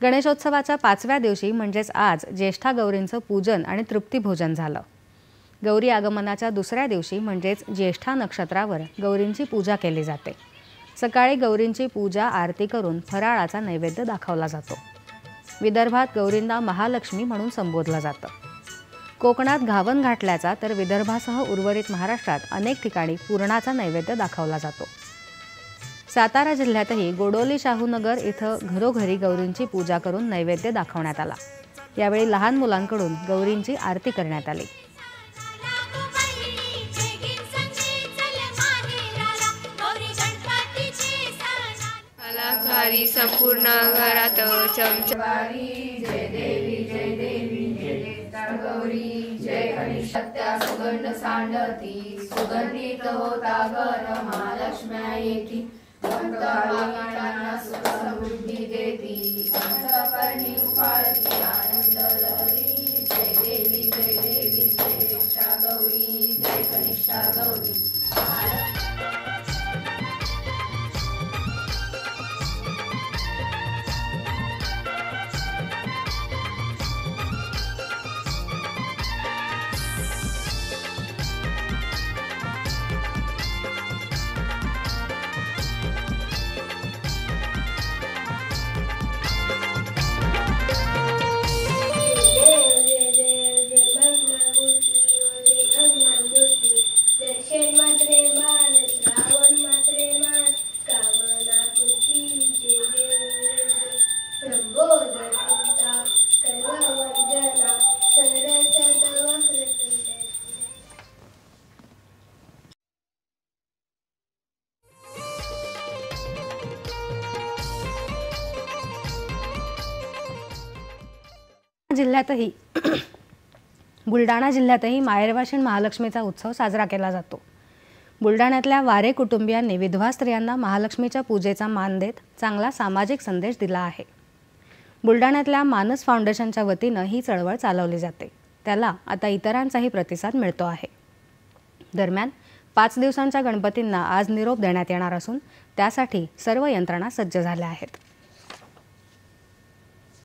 गणेशोत्सवाच्या 5व्या दिवशी म्हणजेच आज ज्येष्ठा गौरींचं पूजन आणि तृप्तीभोजन झालं। गौरी आगमनाच्या दुसऱ्या दिवशी म्हणजेच ज्येष्ठा नक्षत्रावर गौरींची पूजा केली जाते। सकाळी गौरींची पूजा आरती करून फराळाचा नैवेद्य दाखवला जातो। विदर्भात गौरींना महालक्ष्मी म्हणून संबोधलं जातं। कोकणात घावन घाटल्याचा तर विदर्भासह उर्वरित महाराष्ट्रात अनेक ठिकाणी पुरणाचा नैवेद्य दाखवला जातो। सातारा जिल्ह्यातही गोडोली शाहूनगर इथं घरोघरी गौरींची पूजा करून नैवेद्य दाखवण्यात आला। यावेळी लहान मुलांकडून गौरींची आरती करण्यात आली। कलाकारी संपूर्ण घरात चमचमारी जय देवी जय देवी जय गौरी जय गणेशत्या सुगंध सांडती सुगंधित होता घर महालक्ष्म्या येती भक्तांना सुख समृद्धी देती अंतःकरणी उफाळती आनंद लहरी जय देवी जय गौरी जय गणेशा गौरी। दर्शन मात्रे मान श्रावण मात्रे मान कामना पूर्ती प्रबोधन कर्म वंदना सरस वक्रतुंड। बुलढाणा जिल्ह्यातही माहेरवाशीण महालक्ष्मीचा उत्सव साजरा केला जातो। बुलढाण्यातल्या वारे कुटुंबियांनी विधवा स्त्रियांना महालक्ष्मीच्या पूजेचा मान देत चांगला सामाजिक संदेश दिला आहे। बुलढाण्यातल्या मानस फाउंडेशनच्या वतीनं ही चळवळ चालवली जाते। त्याला आता इतरांचाही प्रतिसाद मिळतो आहे। दरम्यान 5 दिवसांच्या गणपतींना आज निरोप देण्यात येणार असून त्यासाठी सर्व यंत्रणा सज्ज झाल्या आहेत।